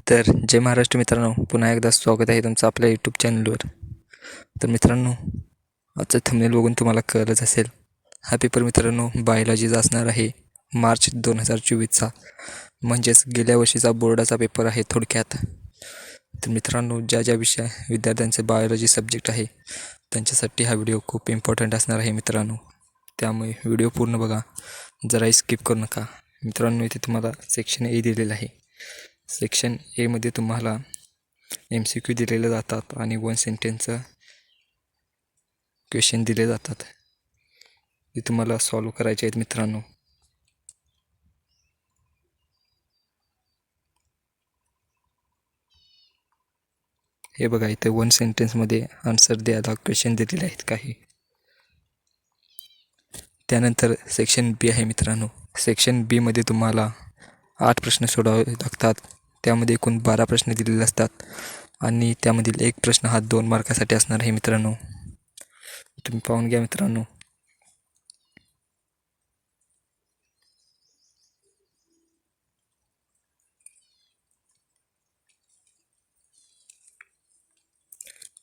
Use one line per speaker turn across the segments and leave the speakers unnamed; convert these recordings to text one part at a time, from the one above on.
तर जय महाराष्ट्र मित्रांनो, पुन्हा एकदा स्वागत आहे तुमचं आपल्या यूट्यूब चॅनलवर. तर मित्रांनो, आजचं थंबनेल बघून तुम्हाला कळलंच असेल, हा पेपर मित्रांनो बायोलॉजीचा असणार आहे मार्च 2024चा, म्हणजेच गेल्या वर्षीचा बोर्डाचा पेपर आहे थोडक्यात. तर मित्रांनो, ज्या विषय विद्यार्थ्यांचे बायोलॉजी सब्जेक्ट आहे त्यांच्यासाठी हा व्हिडिओ खूप इम्पॉर्टंट असणार आहे मित्रांनो. त्यामुळे व्हिडिओ पूर्ण बघा, जराही स्किप करू नका. मित्रांनो, इथे तुम्हाला सेक्शन ए दिलेलं आहे. सेक्शन एमध्ये तुम्हाला MCQ दिलेले जातात आणि 1 सेंटेन्सचं क्वेश्चन दिले जातात, ते तुम्हाला सॉल्व करायचे आहेत मित्रांनो. हे बघा, इथे 1 सेंटेन्समध्ये आन्सर द्यायला क्वेश्चन दिलेले आहेत काही. त्यानंतर सेक्शन बी आहे मित्रांनो. सेक्शन बीमध्ये तुम्हाला 8 प्रश्न सोडवावे लागतात. त्यामध्ये एकूण 12 प्रश्न दिलेले असतात आणि त्यामधील एक प्रश्न हा 2 मार्कासाठी असणार आहे मित्रांनो. तुम्ही पाहून घ्या मित्रांनो.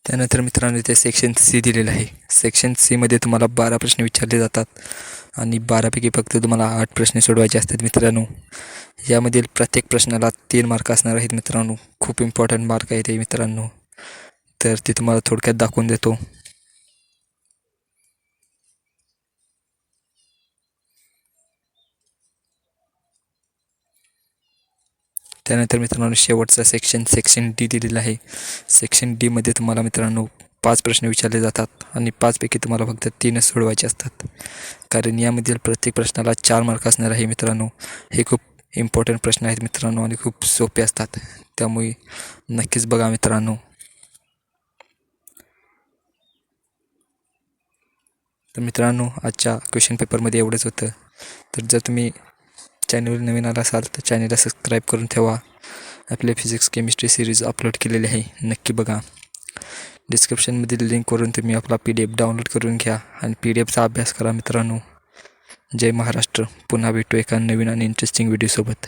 त्यानंतर मित्रांनो, इथे सेक्शन सी दिलेलं आहे. सेक्शन सीमध्ये तुम्हाला 12 प्रश्न विचारले जातात आणि 12पैकी फक्त तुम्हाला 8 प्रश्न सोडवायचे असतात मित्रांनो. यामधील प्रत्येक प्रश्नाला 3 मार्क असणार आहेत मित्रांनो. खूप इम्पॉर्टंट मार्क आहे ते मित्रांनो. तर ते तुम्हाला थोडक्यात दाखवून देतो. त्यानंतर मित्रांनो, शेवटचा सेक्शन डी दिलेला आहे. सेक्शन डीमध्ये तुम्हाला मित्रांनो 5 प्रश्न विचारले जातात आणि 5पैकी तुम्हाला फक्त 3च सोडवायचे असतात, कारण यामधील प्रत्येक प्रश्नाला 4 मार्क असणार आहे मित्रांनो. हे खूप इम्पॉर्टंट प्रश्न आहेत मित्रांनो आणि खूप सोपे असतात, त्यामुळे नक्कीच बघा मित्रांनो. तर मित्रांनो, आजच्या क्वेश्चन पेपरमध्ये एवढंच होतं. तर जर तुम्ही चॅनलवर नवीन आला असाल तर चॅनलला सबस्क्राईब करून ठेवा. आपले फिजिक्स केमिस्ट्री सिरीज अपलोड केलेली आहे, नक्की बघा. डिस्क्रिप्शनमधील लिंकवरून तुम्ही आपला PDF डाउनलोड करून घ्या आणि PDFचा अभ्यास करा मित्रांनो. जय महाराष्ट्र. पुन्हा भेटू एका नवीन आणि इंटरेस्टिंग व्हिडिओसोबत.